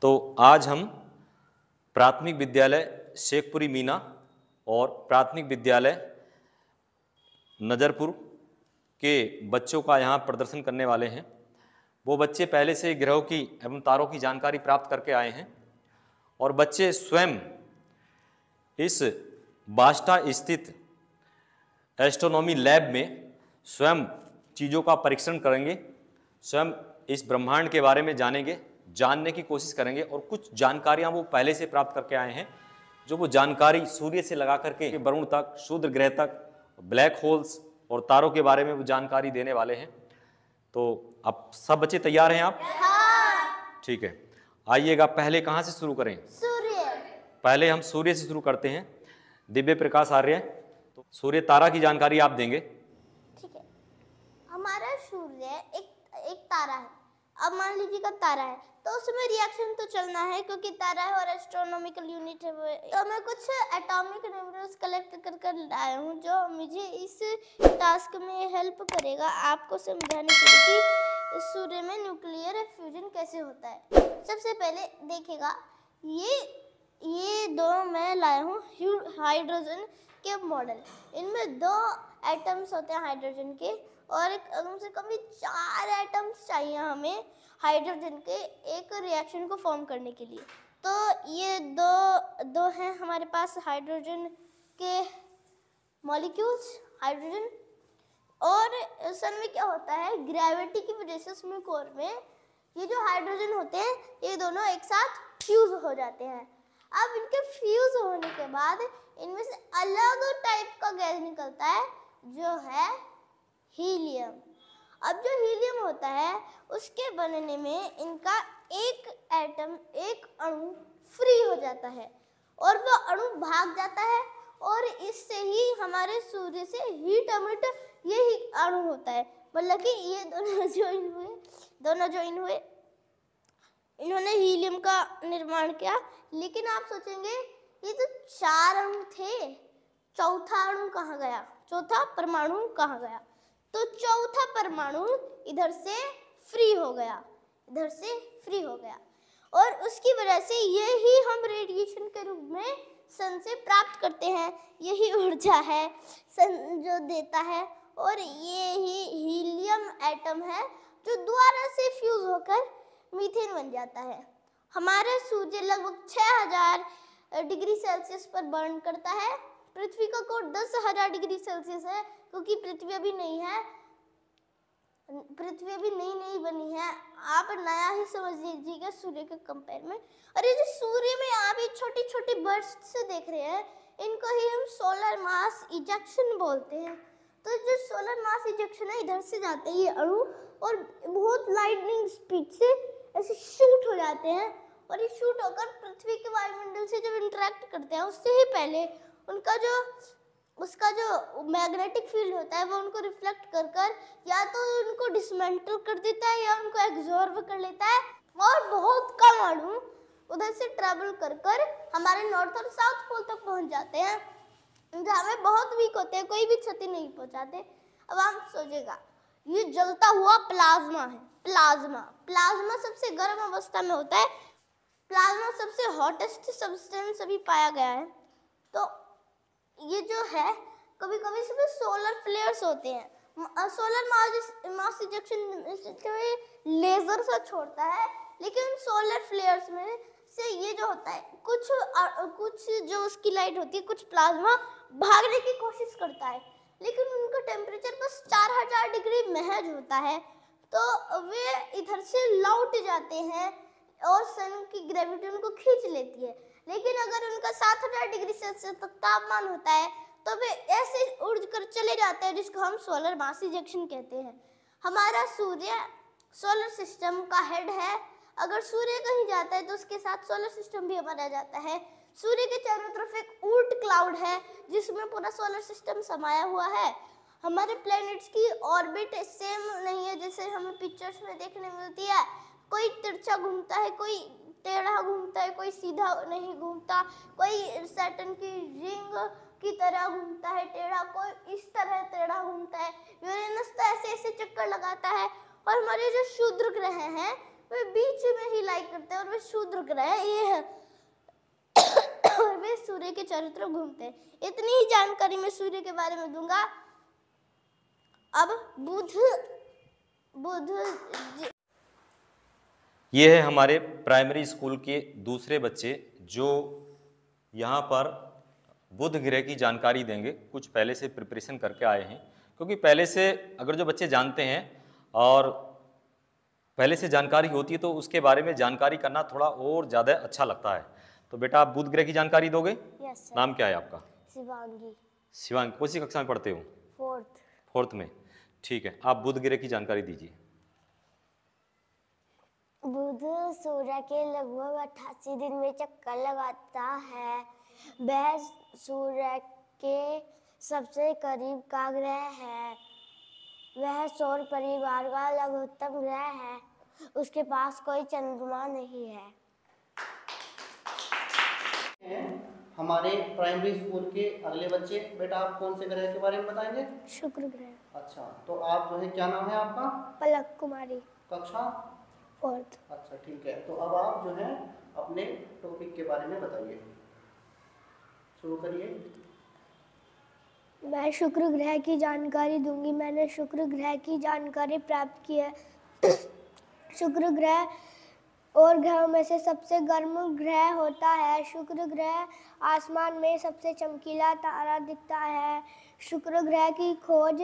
तो आज हम प्राथमिक विद्यालय शेखपुरी मीना और प्राथमिक विद्यालय नजरपुर के बच्चों का यहाँ प्रदर्शन करने वाले हैं। वो बच्चे पहले से ग्रहों की एवं तारों की जानकारी प्राप्त करके आए हैं और बच्चे स्वयं इस बास्टा स्थित एस्ट्रोनॉमी लैब में स्वयं चीज़ों का परीक्षण करेंगे, स्वयं इस ब्रह्मांड के बारे में जानेंगे, जानने की कोशिश करेंगे और कुछ जानकारियां वो पहले से प्राप्त करके आए हैं, जो वो जानकारी सूर्य से लगा करके वरुण तक, क्षुद्र ग्रह तक, ब्लैक होल्स और तारों के बारे में वो जानकारी देने वाले हैं। तो अब सब बच्चे तैयार हैं आप? हाँ। ठीक है, आइएगा। पहले कहाँ से शुरू करें? सूर्य। पहले हम सूर्य से शुरू करते हैं। दिव्य प्रकाश आर्य, तो सूर्य तारा की जानकारी आप देंगे। ठीक है, हमारा सूर्य एक तारा है। अब मान लीजिए का तारा है तो उसमें रिएक्शन तो चलना है क्योंकि तारा है और एस्ट्रोनॉमिकल यूनिट है। तो मैं कुछ एटॉमिक नंबर्स कलेक्ट कर लाया हूँ जो मुझे इस टास्क में हेल्प करेगा आपको समझाने के लिए कि सूर्य में न्यूक्लियर फ्यूजन कैसे होता है। सबसे पहले देखिएगा, ये दो मैं लाया हूँ हाइड्रोजन के मॉडल। इनमें दो एटम्स होते हैं हाइड्रोजन के और कम से कम 4 एटम्स चाहिए हमें हाइड्रोजन के एक रिएक्शन को फॉर्म करने के लिए। तो ये दो हैं हमारे पास हाइड्रोजन के मॉलिक्यूल्स, हाइड्रोजन। और सन में क्या होता है, ग्रेविटी की वजह से उसमें कोर में ये जो हाइड्रोजन होते हैं ये दोनों एक साथ फ्यूज हो जाते हैं। अब इनके फ्यूज होने के बाद इनमें से अलग टाइप का गैस निकलता है जो है हीलियम। अब जो हीलियम होता है उसके बनने में इनका एक एटम, एक अणु फ्री हो जाता है और वो अणु भाग जाता है और इससे ही हमारे सूर्य से हीट एमिट यही अणु होता है। मतलब कि ये दोनों ज्वाइन हुए इन्होंने हीलियम का निर्माण किया। लेकिन आप सोचेंगे ये तो 4 अणु थे, चौथा अणु कहाँ गया, चौथा परमाणु कहाँ गया? तो चौथा परमाणु इधर से फ्री हो गया, इधर से फ्री हो गया और उसकी वजह से यही हम रेडिएशन के रूप में सन से प्राप्त करते हैं। यही ऊर्जा है सन जो देता है और ये ही हीलियम एटम है जो दोबारा से फ्यूज होकर मीथेन बन जाता है। हमारा सूर्य लगभग 6000 डिग्री सेल्सियस पर बर्न करता है। पृथ्वी का कोर 10,000 डिग्री सेल्सियस है क्योंकि पृथ्वी अभी नहीं है, पृथ्वी अभी नई बनी है। आप नया ही समझ लीजिएगा सूर्य के कंपेयर में। और ये जो सूर्य में आप ये छोटी छोटी बर्स्ट से देख रहे हैं इनको ही हम सोलर मास इजेक्शन बोलते हैं। तो जो सोलर मास इजेक्शन है इधर से जाते हैं ये अणु और बहुत लाइटनिंग स्पीड से ऐसे शूट हो जाते हैं और ये शूट होकर पृथ्वी के वायुमंडल से जब इंटरेक्ट करते हैं उससे ही पहले उसका जो मैग्नेटिक फील्ड होता है वो उनको रिफ्लेक्ट कर या तो उनको डिसमेंटल कर देता है या उनको एब्जॉर्ब कर लेता है और बहुत कम अणु उधर से ट्रैवल कर हमारे नॉर्थ और साउथ पोल तक पहुंच जाते हैं जहाँ में बहुत वीक होते हैं, कोई भी क्षति नहीं पहुंचाते। अब आप सोचेगा ये जलता हुआ प्लाज्मा है। प्लाज्मा सबसे गर्म अवस्था में होता है। प्लाज्मा सबसे हॉटेस्ट सब्सटेंस अभी पाया गया है। तो ये जो है कभी कभी इसमें सोलर फ्लेयर्स होते हैं। सोलर मास इजेक्शन लेजर से छोड़ता है लेकिन सोलर फ्लेयर्स में से ये जो होता है कुछ जो उसकी लाइट होती है, कुछ प्लाज्मा भागने की कोशिश करता है लेकिन उनका टेम्परेचर बस 4000 डिग्री महज होता है तो वे इधर से लौट जाते हैं और सन की ग्रेविटी उनको खींच लेती है। लेकिन अगर उनका 7000 डिग्री सेल्सियस तक तापमान होता है तो वे ऐसे उड़ कर चले जाते हैं जिसको हम सोलर मास इजेक्शन कहते हैं। हमारा सूर्य सोलर सिस्टम का हेड है। अगर सूर्य कहीं जाता है तो उसके साथ सोलर सिस्टम भी हमारा जाता है। सूर्य के चारों तरफ एक ऊर्ट क्लाउड है जिसमें पूरा सोलर सिस्टम समाया हुआ है। हमारे प्लैनेट्स की ऑर्बिट सेम नहीं है जैसे हमें पिक्चर्स में देखने मिलती है। कोई तिरछा घूमता है, कोई टेढ़ा घूमता है, कोई सीधा नहीं घूमता, कोई सैटर्न की रिंग की तरह घूमता है टेढ़ा, कोई इस तरह टेढ़ा घूमता है। यूरेनस तो ऐसे ऐसे चक्कर लगाता है। और हमारे जो क्षुद्र ग्रह हैं वे बीच में ही लाई करते हैं और वे शूद्र ग्रह ये है और वे सूर्य के चारों तरफ घूमते हैं। इतनी ही जानकारी मैं सूर्य के बारे में दूंगा। अब बुध ये है हमारे प्राइमरी स्कूल के दूसरे बच्चे जो यहाँ पर बुध ग्रह की जानकारी देंगे। कुछ पहले से प्रिपरेशन करके आए हैं, क्योंकि पहले से अगर जो बच्चे जानते हैं और पहले से जानकारी होती है तो उसके बारे में जानकारी करना थोड़ा और ज़्यादा अच्छा लगता है। तो बेटा आप बुध ग्रह की जानकारी दोगे? Yes sir. नाम क्या है आपका? शिवांगी। शिवांग, कौन सी कक्षा में पढ़ते हो? फोर्थ में। ठीक है, आप बुध ग्रह की जानकारी दीजिए। बुध सूर्य के लगभग 88 दिन में चक्कर लगाता है। वह सूर्य के सबसे करीब का ग्रह है। वह सौर परिवार का लघुत्तम ग्रह है। उसके पास कोई चंद्रमा नहीं है। हमारे प्राइमरी स्कूल के अगले बच्चे, बेटा आप कौन से ग्रह के बारे में बताएंगे? शुक्र ग्रह। अच्छा, तो आप जो है क्या नाम है आपका? पलक कुमारी। कक्षा? फोर्थ। अच्छा ठीक है, तो अब आप जो है अपने टॉपिक के बारे में बताइए, शुरू करिए। मैं शुक्र ग्रह की जानकारी दूंगी। मैंने शुक्र ग्रह की जानकारी प्राप्त की है। शुक्र ग्रह और ग्रहों में से सबसे गर्म ग्रह होता है। शुक्र ग्रह आसमान में सबसे चमकीला तारा दिखता है। शुक्र ग्रह की खोज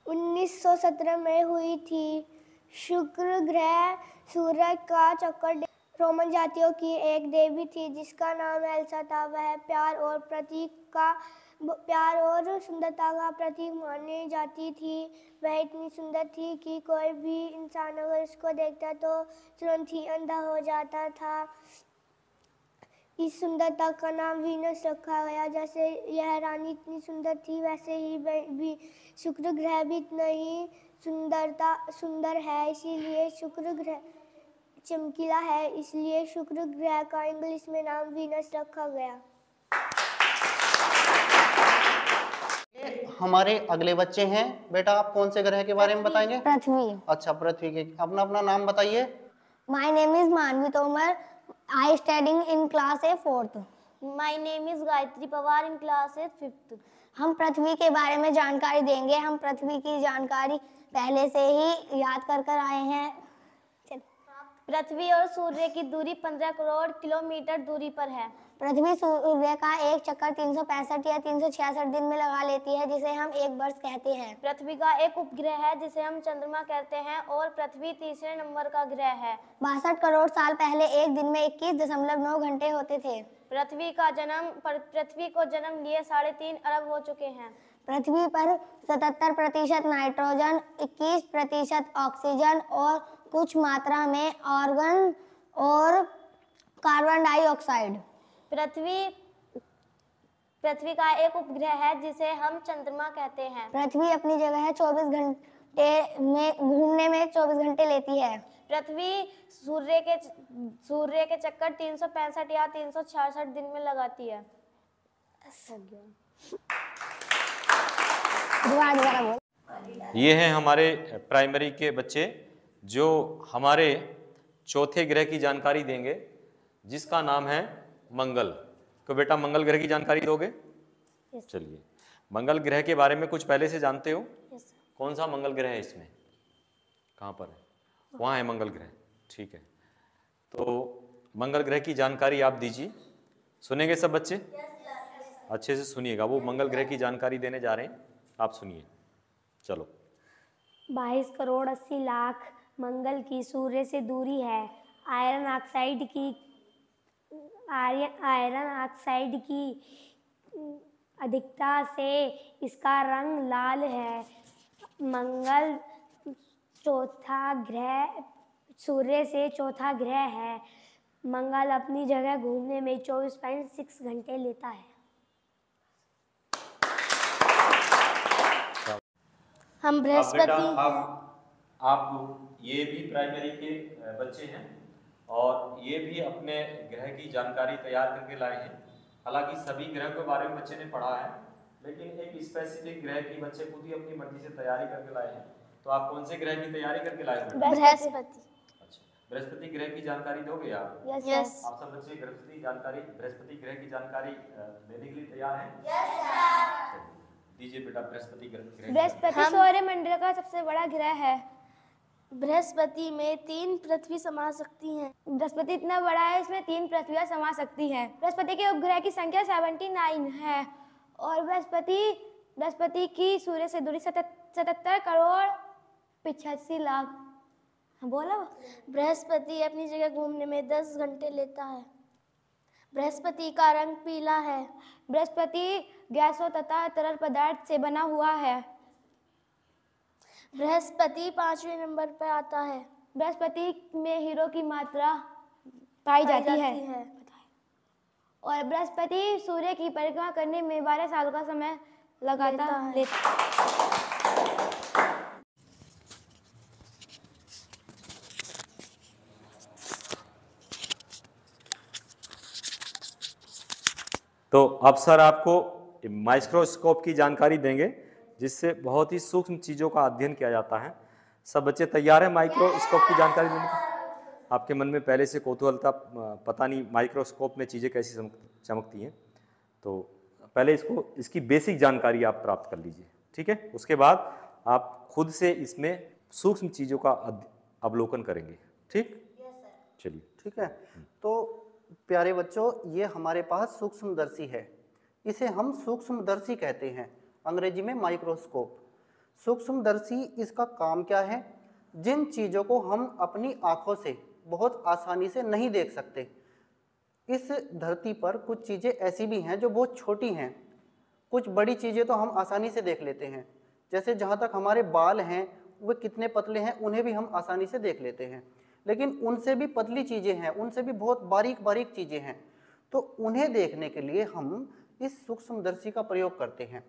1917 में हुई थी। शुक्र ग्रह सूर्य का चक्कर रोमन जातियों की एक देवी थी जिसका नाम एल्सा था। वह प्यार और सुंदरता का प्रतीक मानी जाती थी। वह इतनी सुंदर थी कि कोई भी इंसान अगर उसको देखता तो तुरंत ही अंधा हो जाता था। इस सुंदरता का नाम वीनस रखा गया। जैसे यह रानी इतनी सुंदर थी वैसे ही भी शुक्र ग्रह भी इतना ही सुंदर है। इसीलिए शुक्र ग्रह चमकीला है, इसलिए शुक्र ग्रह का इंग्लिश में नाम वीनस रखा गया। हमारे अगले बच्चे हैं, बेटा आप कौन से ग्रह के बारे में बताएंगे? पृथ्वी। अच्छा, पृथ्वी के अपना अपना नाम बताइए। My name is Manvi Tomar. I studying in class A 4th. My name is Gayatri Pawar in class A 5th. हम पृथ्वी के बारे में जानकारी देंगे। हम पृथ्वी की जानकारी पहले से ही याद कर आए हैं। पृथ्वी और सूर्य की दूरी 15 करोड़ किलोमीटर दूरी पर है। पृथ्वी सूर्य का एक चक्कर 365 या 366 दिन में लगा लेती है, जिसे हम एक वर्ष कहते हैं। पृथ्वी का एक उपग्रह है जिसे हम चंद्रमा कहते हैं और पृथ्वी तीसरे नंबर का ग्रह है। 62 करोड़ साल पहले एक दिन में 21.9 घंटे होते थे। पृथ्वी को जन्म लिए 3.5 अरब हो चुके हैं। पृथ्वी पर 77% नाइट्रोजन, 21% ऑक्सीजन और कुछ मात्रा में आर्गन और कार्बन डाइऑक्साइड। पृथ्वी का एक उपग्रह है जिसे हम चंद्रमा कहते हैं। पृथ्वी अपनी जगह है 24 घंटे में घूमने में 24 घंटे लेती है। पृथ्वी सूर्य के चक्कर 365 या 366 दिन में लगाती है। दोबारा बोल। ये हैं हमारे प्राइमरी के बच्चे जो हमारे चौथे ग्रह की जानकारी देंगे, जिसका नाम है मंगल। तो बेटा मंगल ग्रह की जानकारी दोगे? चलिए, मंगल ग्रह के बारे में कुछ पहले से जानते हो? कौन सा मंगल ग्रह है इसमें? कहाँ पर है? वहाँ है मंगल ग्रह। ठीक है, तो मंगल ग्रह की जानकारी आप दीजिए। सुनेंगे सब बच्चे? अच्छे से सुनिएगा, वो मंगल ग्रह की जानकारी देने जा रहे हैं, आप सुनिए। चलो। 22 करोड़ 80 लाख मंगल की सूर्य से दूरी है। आयरन ऑक्साइड की अधिकता से इसका रंग लाल है। मंगल सूर्य से चौथा ग्रह है। मंगल अपनी जगह घूमने में 24.6 घंटे लेता है। हम बृहस्पति आप ये भी प्राइमरी के बच्चे हैं और ये भी अपने ग्रह की जानकारी तैयार करके लाए हैं। हालांकि सभी ग्रह के बारे में बच्चे ने पढ़ा है, लेकिन एक स्पेसिफिक ग्रह की बच्चे खुद ही अपनी मर्जी से तैयारी करके लाए हैं। तो आप कौन से ग्रह की तैयारी करके लाए हो? बृहस्पति। अच्छा, बृहस्पति ग्रह की जानकारी दोगे आप? यस। आप सब बच्चे बृहस्पति ग्रह की जानकारी लेने के लिए तैयार हैं? Yes sir. दीजिए बेटा बृहस्पति ग्रह। बृहस्पति सौरमंडल का सबसे बड़ा ग्रह है। बृहस्पति में 3 पृथ्वी समा सकती हैं। बृहस्पति इतना बड़ा है, इसमें 3 पृथ्वियां समा सकती हैं। बृहस्पति के उपग्रह की संख्या 79 है और बृहस्पति की सूर्य से दूरी 77 करोड़ 85 लाख। बोला। बृहस्पति अपनी जगह घूमने में 10 घंटे लेता है। बृहस्पति का रंग पीला है। बृहस्पति गैसों तथा तरल पदार्थ से बना हुआ है। बृहस्पति 5वें नंबर पर आता है। बृहस्पति में हीरो की मात्रा पाई जाती है। और बृहस्पति सूर्य की परिक्रमा करने में 12 साल का समय लगाता है। तो अब सर आपको माइक्रोस्कोप की जानकारी देंगे जिससे बहुत ही सूक्ष्म चीज़ों का अध्ययन किया जाता है। सब बच्चे तैयार हैं माइक्रोस्कोप की जानकारी देने को? आपके मन में पहले से कौतूहलता, पता नहीं माइक्रोस्कोप में चीज़ें कैसी चमकती हैं, तो पहले इसकी बेसिक जानकारी आप प्राप्त कर लीजिए, ठीक है? उसके बाद आप खुद से इसमें सूक्ष्म चीज़ों का अवलोकन करेंगे, ठीक? चलिए, ठीक है। तो प्यारे बच्चों, ये हमारे पास सूक्ष्मदर्शी है, इसे हम सूक्ष्मदर्शी कहते हैं, अंग्रेजी में माइक्रोस्कोप। सूक्ष्मदर्शी इसका काम क्या है? जिन चीज़ों को हम अपनी आँखों से बहुत आसानी से नहीं देख सकते, इस धरती पर कुछ चीज़ें ऐसी भी हैं जो बहुत छोटी हैं। कुछ बड़ी चीज़ें तो हम आसानी से देख लेते हैं, जैसे जहाँ तक हमारे बाल हैं वे कितने पतले हैं उन्हें भी हम आसानी से देख लेते हैं, लेकिन उनसे भी पतली चीज़ें हैं, उनसे भी बहुत बारीक बारीक चीज़ें हैं, तो उन्हें देखने के लिए हम इस सूक्ष्मदर्शी का प्रयोग करते हैं।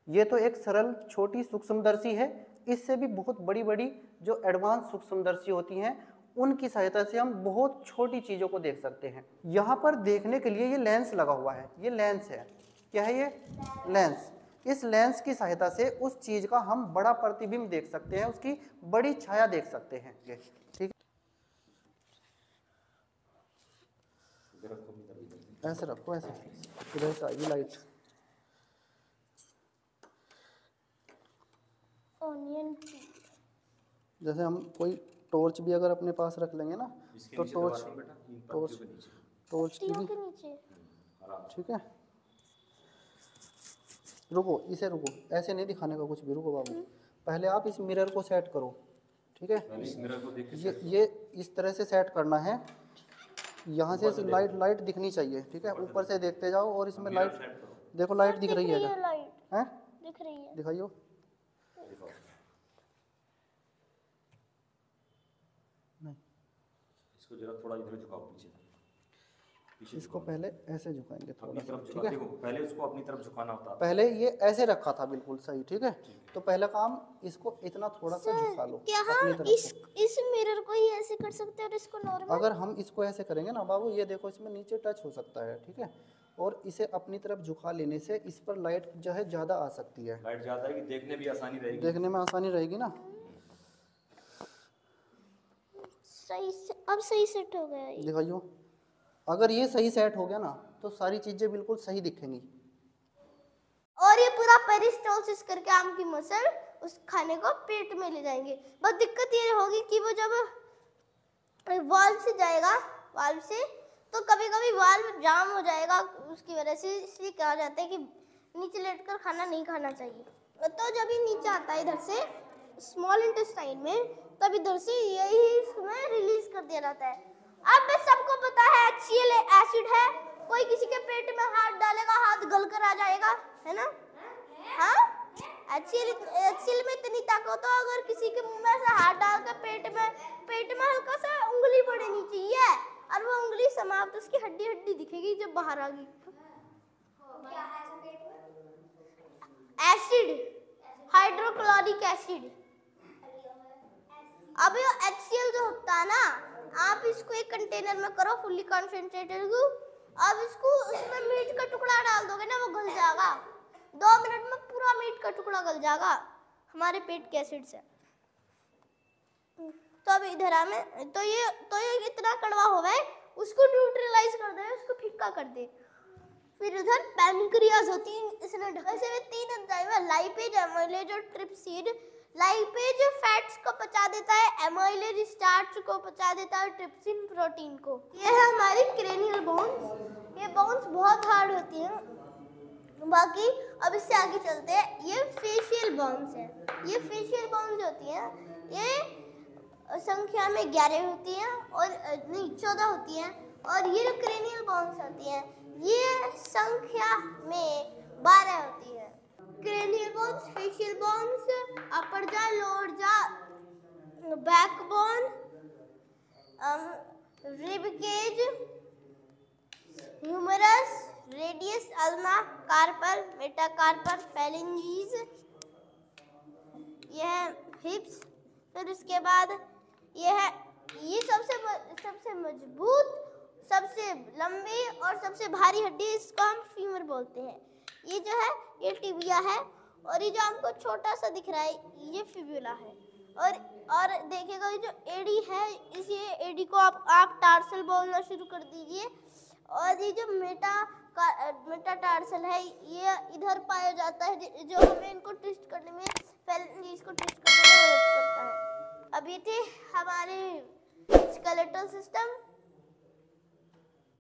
ये तो एक सरल छोटी सूक्ष्मदर्शी है, इससे भी बहुत बड़ी बड़ी जो एडवांस सूक्ष्मदर्शी होती हैं उनकी सहायता से हम बहुत छोटी चीज़ों को देख सकते हैं। यहाँ पर देखने के लिए ये लेंस लगा हुआ है, ये लेंस है। क्या है ये? लेंस। इस लेंस की सहायता से उस चीज़ का हम बड़ा प्रतिबिंब देख सकते हैं, उसकी बड़ी छाया देख सकते हैं। ठीक है, ऐसे रखो, ऐसे इधर से आएगी लाइट। जैसे हम कोई टॉर्च भी अगर अपने पास रख लेंगे ना, तो टॉर्च की भी, ठीक है। रुको, इसे रुको, ऐसे नहीं दिखाने का कुछ भी, रुको बाबू। पहले आप इस मिरर को सेट करो, ठीक है? इस मिरर को देख के ये इस तरह से सेट करना है। यहाँ से लाइट दिखनी चाहिए, ठीक है? ऊपर से देखते जाओ और इसमें लाइट देखो, लाइट दिख रही है क्या? हैं? दिख रही है। दिखाइयो। नहीं, इसको जरा थोड़ा इधर झुकाओ पीछे। इसको पहले ऐसे झुकाएंगे थोड़ा सा, ठीक है? पहले उसको अपनी तरफ झुकाना होता है। पहले ये ऐसे रखा था, बिल्कुल सही, ठीक है? तो पहला काम इसको इतना थोड़ा सा झुका लो। क्या हम इस मिरर को ही ऐसे कर सकते हैं और इसको नॉर्मल? अगर हम इसको ऐसे करेंगे ना बाबू, ये देखो इसमें नीचे टच हो सकता है, ठीक है? और इसे अपनी तरफ झुका लेने से इस पर लाइट जो है ज़्यादा आ सकती है। लाइट ज़्यादा आएगी, देखने भी आसानी रहेगी, देखने में आसानी रहेगी ना। सही से, अब सही सेट हो गया ये। दिखाइयो। अगर ये सही सेट हो गया ना तो सारी चीजें बिल्कुल सही दिखेंगी। और ये पूरा पेरिस्टोलिसिस करके आम की मसल उस खाने को पेट में ले जाएंगे। बस दिक्कत ये होगी कि वो जब वाल्व से जाएगा, वाल्व से, तो कभी कभी वाल्व जाम हो जाएगा उसकी वजह से। इसलिए कहा जाता है कि नीचे लेटकर खाना नहीं खाना चाहिए। तो जब ये नीचे आता है इधर से स्मॉल इंटेस्टाइन में, तब इधर से यही इसमें रिलीज कर दिया जाता है। अब सबको पता है HCl एसिड है, कोई किसी के पेट में हाथ डालेगा, हाथ गलकर आ जाएगा, है ना? हाँ, HCl में इतनी ताकत हो, अगर किसी के मुंह में से हाथ डाल कर पेट में हल्का सा उंगली पड़नी चाहिए और वो उंगली समाप्त, उसकी हड्डी दिखेगी जब बाहर आ गई। Acid, hydrochloric acid. अब ये HCl जो होता है ना, आप इसको एक कंटेनर में करो फुल्ली कॉन्सेंट्रेटेड को। अब इसको उसमें मीट का टुकड़ा डाल दोगे ना, वो गल जाएगा। 2 मिनट में पूरा मीट का टुकड़ा गल जाएगा हमारे पेट के एसिड से। तो अब इधर आ मैं तो ये इतना कड़वा हो गया है, उसको न्यूट्रलाइज कर दे, उसको फीका कर दे। फिर उधर पैनक्रियाज होती है, इसने ढके में 3 एंजाइम है, लाइपेज, एमाइलेज और ट्रिप्सिन। लाइपेज फैट्स को पचा देता है, एमाइलेज स्टार्च को पचा देता है, ट्रिप्सिन प्रोटीन को। ये है हमारी क्रेनियल बोन्स। ये बोन्स बहुत हार्ड होती हैं। बाकी अब इससे आगे चलते हैं। ये फेशियल बोन्स है। ये फेशियल बोन्स होती हैं, ये संख्या में 11 होती हैं और नहीं 14 होती हैं। और ये जो क्रेनियल बोन्स होती हैं ये संख्या में 12 होती है। Cranial bones, facial bones, upper jaw, lower jaw, backbone, rib cage, humerus, radius, ulna, carpal, metacarpal, phalanges, यह है हिप्स। फिर उसके बाद ये सबसे मजबूत, सबसे लंबी और सबसे भारी हड्डी, इसको हम फीमर बोलते हैं। ये जो है ये टिबिया है और ये जो हमको छोटा सा दिख रहा है ये फिब्यूला है। और देखिएगा ये जो एडी है, इस ये एडी को आप टार्सल बोलना शुरू कर दीजिए। और ये जो मेटाटार्सल है ये इधर पाया जाता है, जो हमें इनको ट्विस्ट करने में, फेलिंजीज को ट्विस्ट करने में मदद करता है। अब ये थे हमारे स्केलेटल सिस्टम।